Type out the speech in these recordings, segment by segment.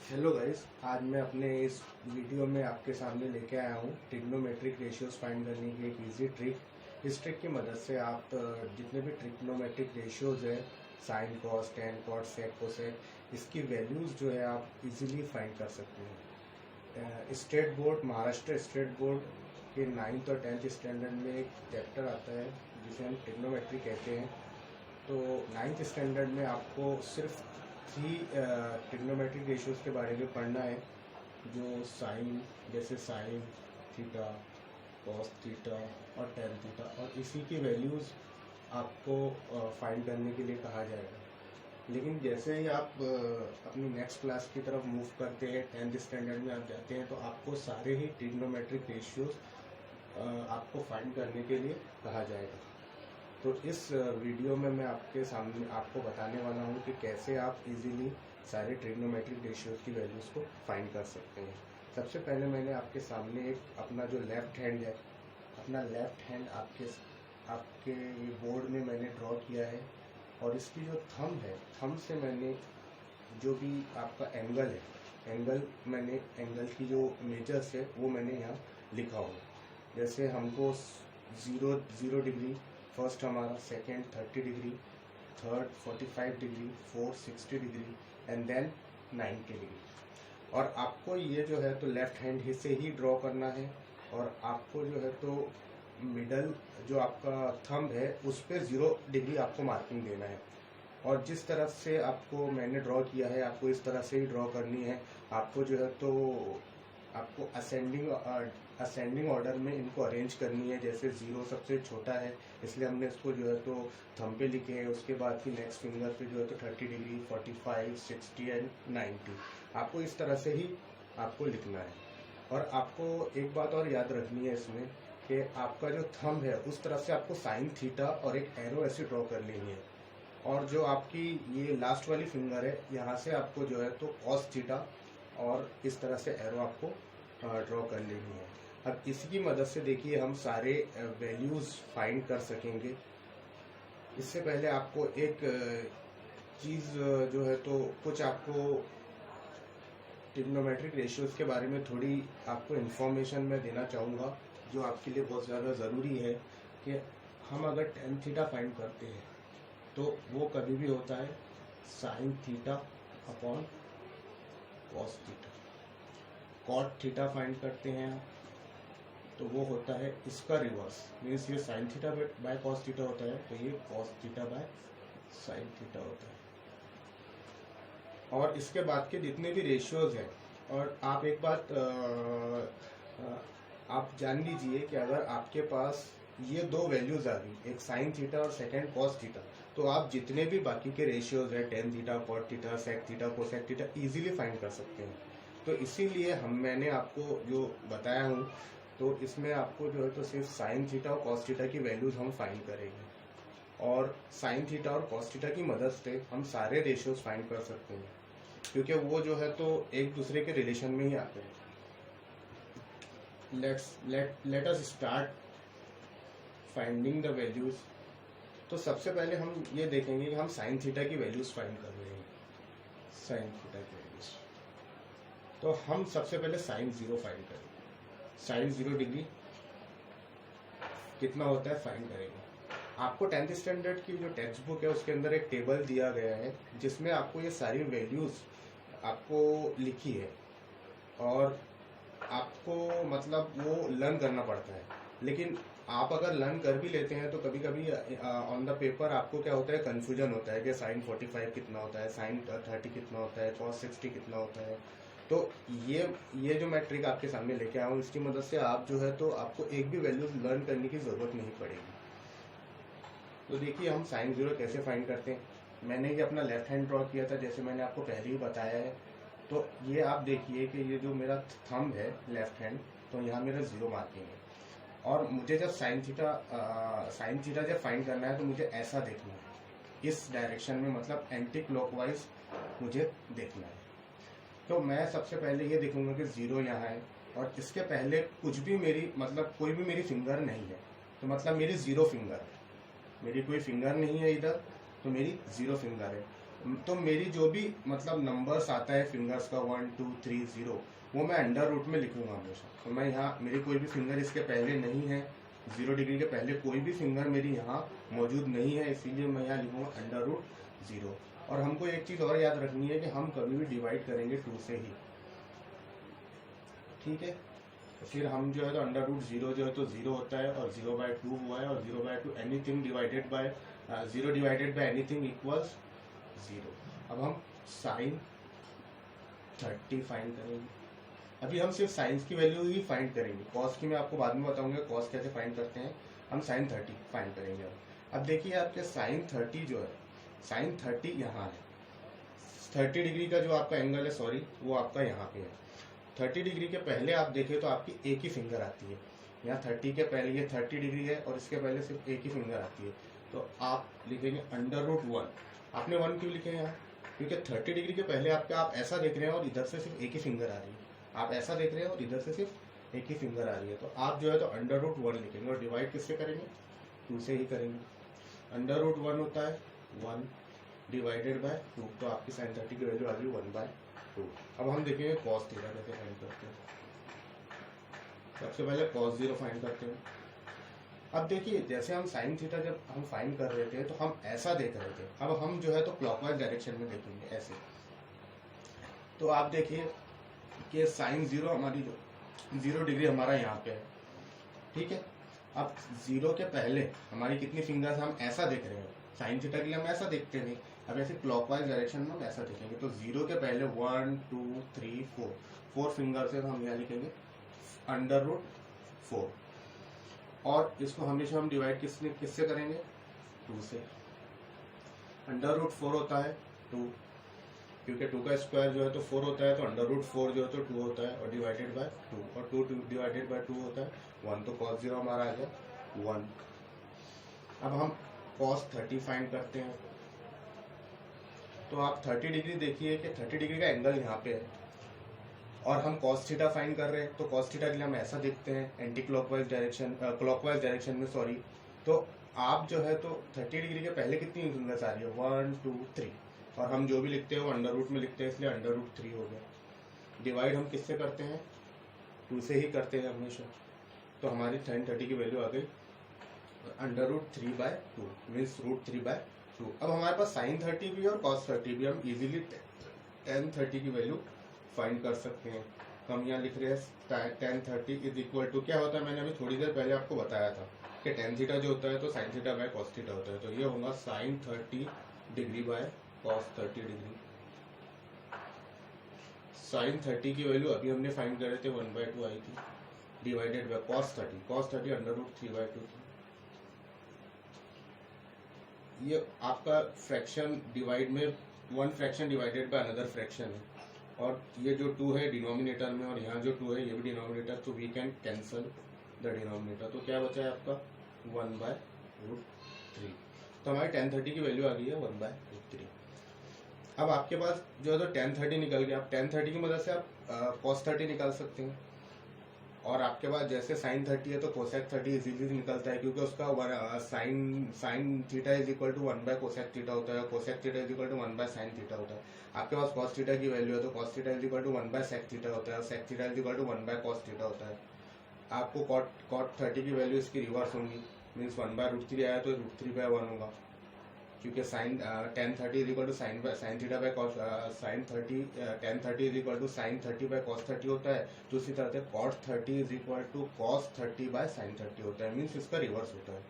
Hello guys, आज मैं अपने इस वीडियो में आपके सामने लेके आया हूँ ट्रिग्नोमेट्रिक रेशियोज फाइंड करने की एक इजी ट्रिक। इस ट्रिक की मदद से आप जितने भी ट्रिग्नोमेट्रिक रेशियोज है, sine cos, tan cos, sec cosec, इसकी वैल्यूज़ जो है आप इजीली फाइंड कर सकते हैं। State board, Maharashtra state board के 9th और 10th स्टैंडर्ड में एक चैप्टर आता है जिसे हम ट्रिग्नोमेट्री कहते हैं। तो 9th स्टैंडर्ड में आपको सिर्फ 3 ट्रिग्नोमेट्रिक रेशियोज के बारे में पढ़ना है, जो साइन, जैसे साइन थीटा, कॉस थीटा और टेन थीटा, और इसी की वैल्यूज़ आपको फाइंड करने के लिए कहा जाएगा। लेकिन जैसे ही आप अपनी नेक्स्ट क्लास की तरफ मूव करते हैं, 10th स्टैंडर्ड में आप जाते हैं, तो आपको सारे ही ट्रिग्नोमेट्रिक रेशियोज आपको फाइंड करने के लिए कहा जाएगा। तो इस वीडियो में मैं आपके सामने आपको बताने वाला हूँ कि कैसे आप इजीली सारे ट्रिग्नोमेट्रिक रेशियोज की वैल्यूज़ को फाइंड कर सकते हैं। सबसे पहले मैंने आपके सामने एक अपना जो लेफ़्ट हैंड है, अपना लेफ़्ट हैंड आपके बोर्ड में मैंने ड्रॉ किया है, और इसकी जो थंब है, थंब से मैंने जो भी आपका एंगल है, एंगल की जो मेजर्स है वो मैंने यहाँ लिखा हुआ है। जैसे हमको 0 डिग्री फर्स्ट हमारा, second 30 degree, third 45 degree, fourth 60 degree and then 90 degree. और आपको ये जो है तो लेफ्ट हैंड से ही ड्रॉ करना है, और आपको जो है तो मिडल जो आपका थंब है उस पर 0 डिग्री आपको मार्किंग देना है। और जिस तरफ से आपको मैंने ड्रॉ किया है, आपको इस तरह से ही ड्रॉ करनी है। आपको जो है तो आपको असेंडिंग ऑर्डर में इनको अरेंज करनी है। जैसे 0 सबसे छोटा है, इसलिए हमने इसको जो है तो थंब पे लिखे हैं। उसके बाद फिर नेक्स्ट फिंगर पे जो है तो 30 डिग्री, 45, 60 एंड 90। आपको इस तरह से ही आपको लिखना है। और आपको एक बात और याद रखनी है इसमें, कि आपका जो थंब है उस तरफ से आपको साइन थीटा और एक एरो ऐसे ड्रॉ कर लेनी है। और जो आपकी ये लास्ट वाली फिंगर है, यहाँ से आपको जो है तो कॉस थीटा और इस तरह से एरो आपको ड्रॉ कर लेनी है। अब इसी की मदद से देखिए हम सारे वैल्यूज़ फाइंड कर सकेंगे। इससे पहले आपको एक चीज़ जो है तो कुछ आपको ट्रिग्नोमेट्रिक रेशियोज़ के बारे में थोड़ी आपको इन्फॉर्मेशन मैं देना चाहूँगा, जो आपके लिए बहुत ज़्यादा ज़रूरी है। कि हम अगर टेन थीटा फाइंड करते हैं तो वो कभी भी होता है sine theta upon cos theta. Cot theta find करते हैं तो वो होता है इसका रिवर्स, मीन्स ये sine theta by cos theta होता है, तो ये cos theta by sine theta होता है। और इसके बाद के जितने भी रेशियोज हैं, और आप एक बात आप जान लीजिए कि अगर आपके पास ये दो वैल्यूज आ गई, एक साइन थीटा और सेकेंड कॉस थीटा, तो आप जितने भी बाकी के रेशियोज है, tan theta, cot theta, sec theta, cosec theta, easily find कर सकते हैं। तो इसीलिए मैंने आपको जो बताया हूँ, तो इसमें आपको जो है तो सिर्फ साइन थीटा और कॉस थीटा की वैल्यूज हम फाइंड करेंगे, और साइन थीटा और कॉस थीटा की मदद से हम सारे रेशियोज फाइंड कर सकते हैं, क्योंकि वो जो है तो एक दूसरे के रिलेशन में ही आते हैं। Let us start finding the values. तो सबसे पहले हम ये देखेंगे कि हम साइन थीटा की वैल्यूज फाइंड कर रहे हैं। साइन थीटा की वैल्यूज, तो हम सबसे पहले साइन 0 फाइंड करेंगे। साइन 0 डिग्री कितना होता है फाइंड करेंगे। आपको 10th स्टैंडर्ड की जो टेक्स्ट बुक है उसके अंदर एक टेबल दिया गया है, जिसमें आपको ये सारी वैल्यूज आपको लिखी है, और आपको मतलब वो लर्न करना पड़ता है। लेकिन आप अगर लर्न कर भी लेते हैं तो कभी कभी ऑन द पेपर आपको क्या होता है, कंफ्यूजन होता है कि साइन 45 कितना होता है, साइन 30 कितना होता है, कॉस 60 कितना होता है। तो ये जो मैं ट्रिक आपके सामने लेके आया हूँ, इसकी मदद से आप जो है तो आपको एक भी वैल्यू लर्न करने की ज़रूरत नहीं पड़ेगी। तो देखिए हम साइन 0 कैसे फाइंड करते हैं। मैंने ये अपना लेफ्ट हैंड ड्रॉ किया था, जैसे मैंने आपको पहले ही बताया है। तो ये आप देखिए कि ये जो मेरा थंब है लेफ्ट हैंड, तो यहाँ मेरा 0 मार्किंग है। और मुझे जब साइन थीटा जब फाइंड करना है तो मुझे ऐसा देखना है, इस डायरेक्शन में, मतलब एंटी क्लॉकवाइज मुझे देखना है। तो मैं सबसे पहले ये देखूंगा कि 0 यहाँ है, और इसके पहले कुछ भी मेरी मतलब कोई भी मेरी फिंगर नहीं है, तो मतलब मेरी 0 फिंगर है। मेरी कोई फिंगर नहीं है इधर, तो मेरी 0 फिंगर है। तो मेरी जो भी मतलब नंबर्स आता है फिंगर्स का 1 2 3 0, वो मैं अंडर रूट में लिखूंगा हमेशा। तो मैं यहाँ मेरी कोई भी फिंगर इसके पहले नहीं है, 0 डिग्री के पहले कोई भी फिंगर मेरी यहाँ मौजूद नहीं है, इसीलिए मैं यहाँ लिखूंगा अंडर रूट 0। और हमको एक चीज़ और याद रखनी है कि हम कभी भी डिवाइड करेंगे 2 से ही, ठीक है। तो फिर हम जो है तो अंडर रूट 0 जो है तो 0 होता है, और 0/2 हुआ है, और 0/2 anything divided by 0 divided by anything equals 0। अब हम साइन 30 फाइंड करेंगे। अभी हम सिर्फ साइंस की वैल्यू ही फाइंड करेंगे, कॉस की मैं आपको बाद में बताऊंगा कॉस कैसे फाइंड करते हैं। हम साइन 30 फाइंड करेंगे। अब देखिए आपके साइन 30 जो है, साइन 30 यहाँ है, 30 डिग्री का जो आपका एंगल है, सॉरी, वो आपका यहाँ पे है। 30 डिग्री के पहले आप देखें तो आपकी एक ही फिंगर आती है यहाँ। 30 के पहले ये 30 डिग्री है और इसके पहले सिर्फ एक ही फिंगर आती है, तो आप लिखेंगे अंडर रूट 1। आपने 1 क्यों लिखे यहाँ? क्योंकि 30 डिग्री के पहले आपका आप ऐसा देख रहे हैं और इधर से सिर्फ एक ही फिंगर आ रही है, आप ऐसा देख रहे हैं और इधर से सिर्फ एक ही फिंगर आ रही है, तो आप जो है तो अंडर रूट 1 लिखेंगे। और डिवाइड किससे करेंगे? 2 से ही करेंगे। अंडर रूट 1 होता है 1 डिवाइडेड बाय 2, तो आपकी साइन 30 की वैल्यू आ गई 1/2। अब हम देखेंगे कॉस थीटा कैसे फाइंड करते हैं। सबसे पहले कॉस 0 फाइंड करते हैं। अब देखिए जैसे हम साइन थीटा जब हम फाइंड कर रहे थे तो हम ऐसा देख रहे थे, अब हम जो है तो क्लॉकवाइज डायरेक्शन में देखेंगे ऐसे। तो आप देखिए कि साइन 0 हमारी जो 0 डिग्री हमारा यहाँ पे है, ठीक है। अब 0 के पहले हमारी कितनी फिंगर्स, हम ऐसा देख रहे हैं, साइन थीटा के लिए हम ऐसा देखते नहीं। अब ऐसे क्लॉकवाइज डायरेक्शन में हम ऐसा देखेंगे, तो 0 के पहले 1 2 3 4 फिंगर से हम यहाँ लिखेंगे अंडर रूट 4। और इसको हमेशा हम डिवाइड किससे करेंगे? 2 से। अंडर रूट 4 होता है 2, क्योंकि 2 का स्क्वायर जो है तो 4 होता है, तो अंडर रूट 4 जो है तो 2 होता है, और डिवाइडेड बाय 2, और 2 डिवाइडेड बाय 2 होता है 1, तो cos 0 हमारा आ गया 1। अब हम cos 30 फाइंड करते हैं। तो आप 30 डिग्री देखिए कि 30 डिग्री का एंगल यहाँ पे है, और हम cos थीटा फाइंड कर रहे हैं, तो cos थीटा के लिए हम ऐसा देखते हैं anti clockwise direction, clockwise direction में, सॉरी। तो आप जो है तो 30 डिग्री के पहले कितनी फिंगर्स आ रही है? 1 2 3, और हम जो भी लिखते हैं वो अंडर रूट में लिखते हैं, इसलिए अंडर रूट 3 हो गया। डिवाइड हम किससे करते हैं? 2 से ही करते हैं हमेशा। तो हमारी साइन 30 की वैल्यू आ गई अंडर रूट 3/2, मीन्स रूट 3/2। अब हमारे पास साइन 30 भी है और cos 30 भी, हम इजीली tan 30 की वैल्यू फाइंड कर सकते हैं। तो हम यहाँ लिख रहे हैं tan 30 इज इक्वल टू, क्या होता है मैंने अभी थोड़ी देर पहले आपको बताया था कि tan थीटा जो होता है तो sine theta by cos theta होता है, तो ये होगा sine 30 degree by cos 30 degree. Sine 30 की वैल्यू अभी हमने फाइंड करे थे 1/2 आई थी, divided by cos 30 under root 3/2 थी। ये आपका फ्रैक्शन डिवाइड में 1 fraction divided by another fraction है, और ये जो 2 है डिनोमिनेटर में, और यहाँ जो 2 है ये भी डिनोमिनेटर, तो we can cancel the denominator. तो क्या बचा है आपका 1/√3। तो हमारी tan 30 की वैल्यू आ गई है 1/√3। अब आपके पास जो है तो tan 30 निकल गया। आप tan 30 की मदद से आप cos 30 निकाल सकते हैं, और आपके पास जैसे साइन 30 है तो कोसेक 30 इजीली निकलता है, क्योंकि उसका sine theta is equal to 1/कोसेक थीटा होता है, cosec theta is equal to 1/साइन थीटा होता है। आपके पास cos थीटा की वैल्यू है तो cos theta is equal to 1/सेक थीटा होता है, और sec theta is equal to 1/cos theta होता है। आपको cot 30 की वैल्यू इसकी रिवर्स होगी, मीन्स 1/√3 आया तो √3/1 होगा, क्योंकि sine tan 30 is equal to sine theta by cos sine 30 tan 30 is equal to sine 30 by cos 30 होता है। तो उसी तरह से cot 30 is equal to cos 30 by sine 30 होता है, मीन्स इसका रिवर्स होता है।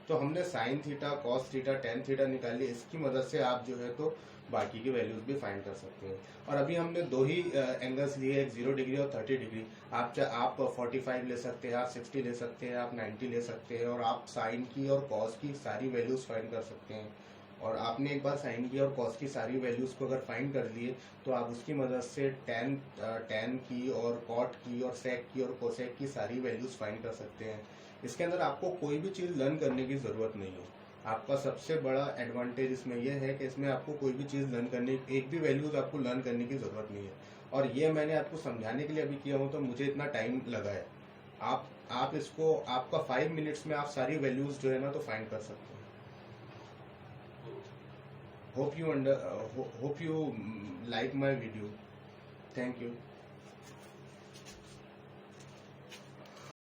तो हमने sine theta, cos theta, tan theta निकाल लिया, इसकी मदद से आप जो है तो बाकी की वैल्यूज भी फाइंड कर सकते हैं। और अभी हमने 2 ही एंगल्स लिए, एक 0 डिग्री और 30 डिग्री। आप 45 ले सकते हैं, आप 60 ले सकते हैं, आप 90 ले सकते हैं, और आप साइन की और cos की सारी वैल्यूज फाइंड कर सकते हैं। और आपने एक बार साइन की और cos की सारी वैल्यूज को अगर फाइंड कर लिए तो आप उसकी मदद से tan की और cot की और sec की और cosec की सारी वैल्यूज फाइंड कर सकते हैं। इसके अंदर आपको कोई भी चीज़ लर्न करने की ज़रूरत नहीं है। आपका सबसे बड़ा एडवांटेज इसमें यह है कि इसमें आपको कोई भी चीज़ लर्न करने, एक भी वैल्यूज आपको लर्न करने की ज़रूरत नहीं है। और ये मैंने आपको समझाने के लिए अभी किया हूँ, तो मुझे इतना टाइम लगा है। आप इसको, आपका 5 मिनट्स में आप सारी वैल्यूज जो है ना तो फाइंड कर सकते हैं। hope you like my video. Thank you.